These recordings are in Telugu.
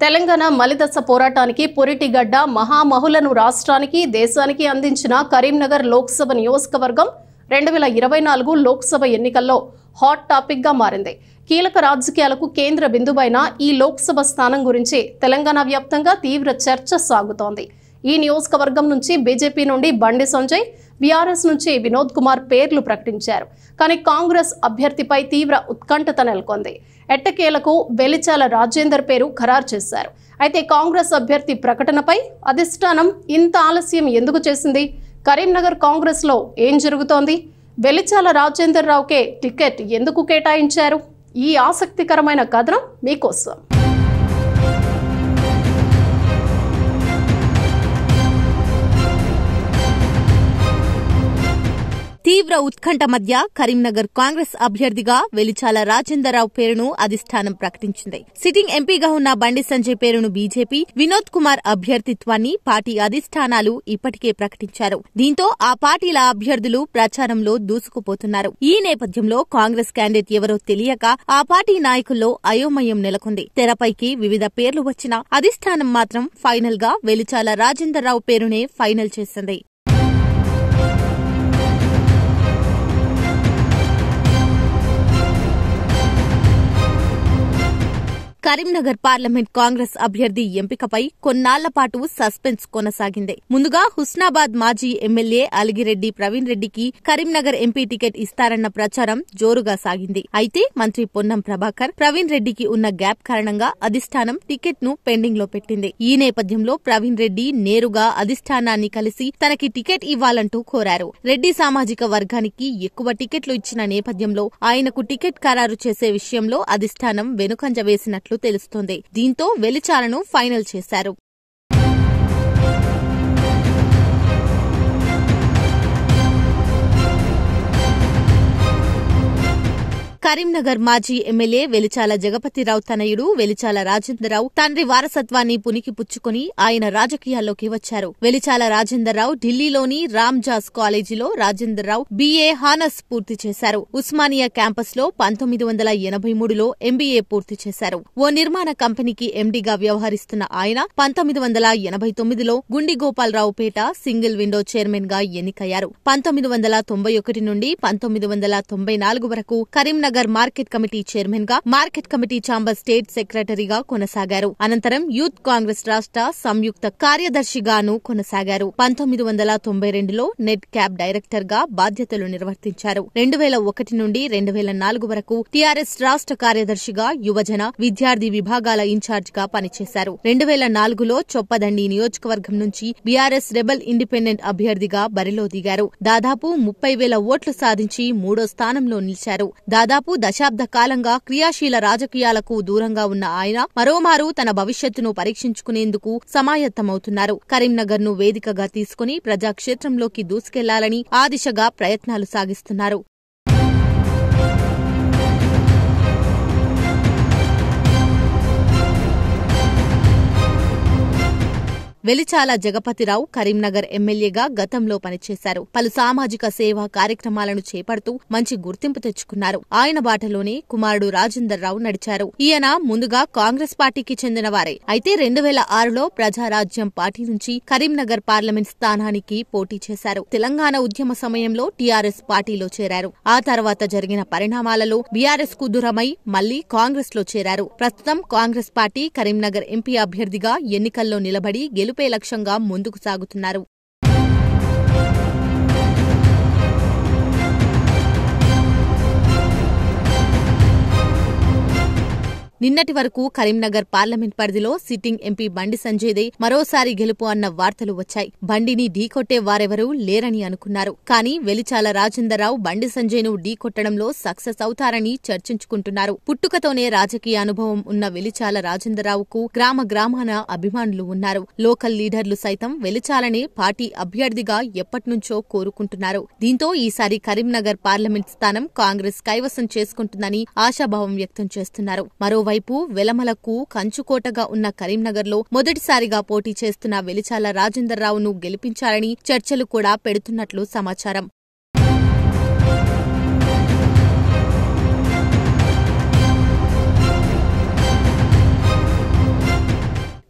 తెలంగాణ మలిదశ పోరాటానికి పొరిటిగడ్డ మహామహులను రాష్ట్రానికి దేశానికి అందించిన కరీంనగర్ లోక్సభ నియోజకవర్గం 2024 లోక్సభ ఎన్నికల్లో హాట్ టాపిక్ గా మారింది. కీలక రాజకీయాలకు కేంద్ర బిందువైన ఈ లోక్సభ స్థానం గురించి తెలంగాణ వ్యాప్తంగా తీవ్ర చర్చ సాగుతోంది. ఈ నియోజకవర్గం నుంచి బీజేపీ నుండి బండి సంజయ్, బీఆర్ఎస్ నుంచి వినోద్ కుమార్ పేర్లు ప్రకటించారు. కానీ కాంగ్రెస్ అభ్యర్థిపై తీవ్ర ఉత్కంఠత నెలకొంది. ఎట్టకేలకు వెలిచాల రాజేందర్ పేరు ఖరారు చేశారు. అయితే కాంగ్రెస్ అభ్యర్థి ప్రకటనపై అధిష్టానం ఇంత ఆలస్యం ఎందుకు చేసింది? కరీంనగర్ కాంగ్రెస్ లో ఏం జరుగుతోంది? వెలిచాల రాజేందర్ రావుకే టికెట్ ఎందుకు కేటాయించారు? ఈ ఆసక్తికరమైన కథనం మీకోసం. తీవ్ర ఉత్కంఠ మధ్య కరీంనగర్ కాంగ్రెస్ అభ్యర్థిగా వెలిచాల రాజేందర్ రావు పేరును అధిష్టానం ప్రకటించింది. సిట్టింగ్ ఎంపీగా ఉన్న బండి సంజయ్ పేరును బీజేపీ, వినోద్ కుమార్ అభ్యర్థిత్వాన్ని పార్టీ అధిష్టానాలు ఇప్పటికే ప్రకటించారు. దీంతో ఆ పార్టీల అభ్యర్థులు ప్రచారంలో దూసుకుపోతున్నారు. ఈ నేపథ్యంలో కాంగ్రెస్ క్యాండిడేట్ ఎవరో తెలియక ఆ పార్టీ నాయకుల్లో అయోమయం నెలకొంది. తెరపైకి వివిధ పేర్లు వచ్చినా అధిష్టానం మాత్రం ఫైనల్ గా వెలిచాల రాజేందర్ రావు పేరునే ఫైనల్ చేసింది. కరీంనగర్ పార్లమెంట్ కాంగ్రెస్ అభ్యర్థి ఎంపికపై కొన్నాళ్ల పాటు సస్పెన్స్ కొనసాగింది. ముందుగా హుస్నాబాద్ మాజీ ఎమ్మెల్యే అలిగిరెడ్డి ప్రవీణ్ రెడ్డికి కరీంనగర్ ఎంపీ టికెట్ ఇస్తారన్న ప్రచారం జోరుగా సాగింది. అయితే మంత్రి పొన్నం ప్రభాకర్, ప్రవీణ్ రెడ్డికి ఉన్న గ్యాప్ కారణంగా అధిష్టానం టికెట్ ను పెండింగ్ లో పెట్టింది. ఈ నేపథ్యంలో ప్రవీణ్ రెడ్డి నేరుగా అధిష్టానాన్ని కలిసి తనకి టికెట్ ఇవ్వాలంటూ కోరారు. రెడ్డి సామాజిక వర్గానికి ఎక్కువ టికెట్లు ఇచ్చిన నేపథ్యంలో ఆయనకు టికెట్ ఖరారు చేసే విషయంలో అధిష్టానం వెనుకంజ వేసినట్లు తెలుస్తోంది. దీంతో వెలిచాలను ఫైనల్ చేశారు. కరీంనగర్ మాజీ ఎమ్మెల్యే వెలిచాల జగపతిరావు తనయుడు వెలిచాల రాజేందర్రావు తండ్రి వారసత్వాన్ని పుణికిపుచ్చుకుని ఆయన రాజకీయాల్లోకి వచ్చారు. వెలిచాల రాజేందర్రావు ఢిల్లీలోని రామ్జాస్ కాలేజీలో రాజేందర్రావు బీఏ హానర్స్ పూర్తి చేశారు. ఉస్మానియా క్యాంపస్ లో 1983లో ఎంబీఏ పూర్తి చేశారు. ఓ నిర్మాణ కంపెనీకి ఎండీగా వ్యవహరిస్తున్న ఆయన 1989లో గుండిగోపాలరావుపేట సింగిల్ విండో చైర్మన్ గా ఎన్నికయ్యారు. 1991 నుండి 1994 వరకు కరీంనగర్ మార్కెట్ కమిటీ చైర్మన్ గా, మార్కెట్ కమిటీ ఛాంబర్ స్టేట్ సెక్రటరీగా కొనసాగారు. అనంతరం యూత్ కాంగ్రెస్ రాష్ట్ర సంయుక్త కార్యదర్శిగాను కొనసాగారు. 1992లో నెట్ క్యాబ్ డైరెక్టర్ గా బాధ్యతలు నిర్వర్తించారు. 2001 నుండి 2004 వరకు టీఆర్ఎస్ రాష్ట్ర కార్యదర్శిగా యువజన, విద్యార్థి విభాగాల ఇన్ఛార్జ్ గా పనిచేశారు. 2004లో చొప్పదండి నియోజకవర్గం నుంచి బీఆర్ఎస్ రెబల్ ఇండిపెండెంట్ అభ్యర్థిగా బరిలో దిగారు. దాదాపు 30,000 ఓట్లు సాధించి 3వ స్థానంలో నిలిచారు. దాదాపు దశాబ్ద కాలంగా క్రియాశీల రాజకీయాలకు దూరంగా ఉన్న ఆయన మరోమారు తన భవిష్యత్తును పరీక్షించుకునేందుకు సమాయత్తమవుతున్నారు. కరీంనగర్ ను వేదికగా తీసుకుని ప్రజాక్షేత్రంలోకి దూసుకెళ్లాలని ఆ దిశగా ప్రయత్నాలు సాగిస్తున్నారు. వెలిచాల జగపతిరావు కరీంనగర్ ఎమ్మెల్యేగా గతంలో పనిచేశారు. పలు సామాజిక సేవా కార్యక్రమాలను చేపడుతూ మంచి గుర్తింపు తెచ్చుకున్నారు. ఆయన బాటలోనే కుమారుడు రాజేందర్ రావు నడిచారు. ఈయన ముందుగా కాంగ్రెస్ పార్టీకి చెందినవారే. అయితే 2006లో ప్రజారాజ్యం పార్టీ నుంచి కరీంనగర్ పార్లమెంట్ స్థానానికి పోటీ చేశారు. తెలంగాణ ఉద్యమ సమయంలో టీఆర్ఎస్ పార్టీలో చేరారు. ఆ తర్వాత జరిగిన పరిణామాలలో బీఆర్ఎస్ కు దూరమై మళ్లీ కాంగ్రెస్ లో చేరారు. ప్రస్తుతం కాంగ్రెస్ పార్టీ కరీంనగర్ ఎంపీ అభ్యర్థిగా ఎన్నికల్లో నిలబడి గెలుపే లక్ష్యంగా ముందుకు సాగుతున్నారు. నిన్నటి వరకు కరీంనగర్ పార్లమెంట్ పరిధిలో సిట్టింగ్ ఎంపీ బండి సంజయ్దే మరోసారి గెలుపు అన్న వార్తలు వచ్చాయి. బండిని ఢీకొట్టే వారెవరూ లేరని అనుకున్నారు. కానీ వెలిచాల రాజేందర్రావు బండి సంజయ్ ను ఢీకొట్టడంలో సక్సెస్ అవుతారని చర్చించుకుంటున్నారు. పుట్టుకతోనే రాజకీయ అనుభవం ఉన్న వెలిచాల రాజేందర్రావుకు గ్రామ గ్రామాన అభిమానులు ఉన్నారు. లోకల్ లీడర్లు సైతం వెలిచాలనే పార్టీ అభ్యర్థిగా ఎప్పటినుంచో కోరుకుంటున్నారు. దీంతో ఈసారి కరీంనగర్ పార్లమెంట్ స్థానం కాంగ్రెస్ కైవసం చేసుకుంటుందని ఆశాభావం వ్యక్తం చేస్తున్నారు. మరోవైపు వెలమలకు కంచుకోటగా ఉన్న కరీంనగర్లో మొదటిసారిగా పోటీ చేస్తున్న వెలిచాల రాజేందర్ రావును గెలిపించాలని చర్చలు కూడా పెడుతున్నట్లు సమాచారం.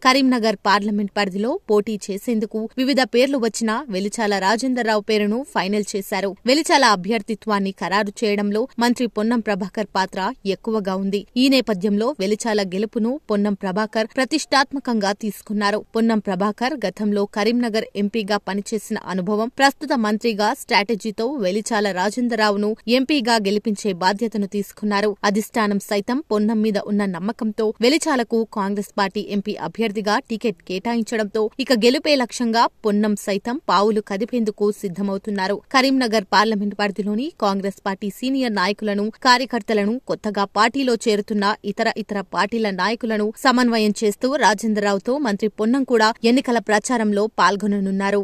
కరీంనగర్ పార్లమెంట్ పరిధిలో పోటీ చేసేందుకు వివిధ పేర్లు వచ్చినా వెలిచాల రాజేందర్రావు పేరును ఫైనల్ చేశారు. వెలిచాల అభ్యర్థిత్వాన్ని ఖరారు చేయడంలో మంత్రి పొన్నం ప్రభాకర్ పాత్ర ఎక్కువగా ఉంది. ఈ నేపథ్యంలో వెలిచాల గెలుపును పొన్నం ప్రభాకర్ ప్రతిష్టాత్మకంగా తీసుకున్నారు. పొన్నం ప్రభాకర్ గతంలో కరీంనగర్ ఎంపీగా పనిచేసిన అనుభవం, ప్రస్తుత మంత్రిగా స్ట్రాటజీతో వెలిచాల రాజేందర్రావును ఎంపీగా గెలిపించే బాధ్యతను తీసుకున్నారు. అధిష్టానం సైతం పొన్నం మీద ఉన్న నమ్మకంతో వెలిచాలకు కాంగ్రెస్ పార్టీ ఎంపీ అభ్యర్థిగా టికెట్ కేటాయించడంతో ఇక గెలుపే లక్ష్యంగా పొన్నం సైతం పావులు కదిపేందుకు సిద్ధమవుతున్నారు. కరీంనగర్ పార్లమెంట్ పరిధిలోని కాంగ్రెస్ పార్టీ సీనియర్ నాయకులను, కార్యకర్తలను, కొత్తగా పార్టీలో చేరుతున్న ఇతర పార్టీల నాయకులను సమన్వయం చేస్తూ రాజేందర్రావుతో మంత్రి పొన్నం కూడా ఎన్నికల ప్రచారంలో పాల్గొననున్నారు.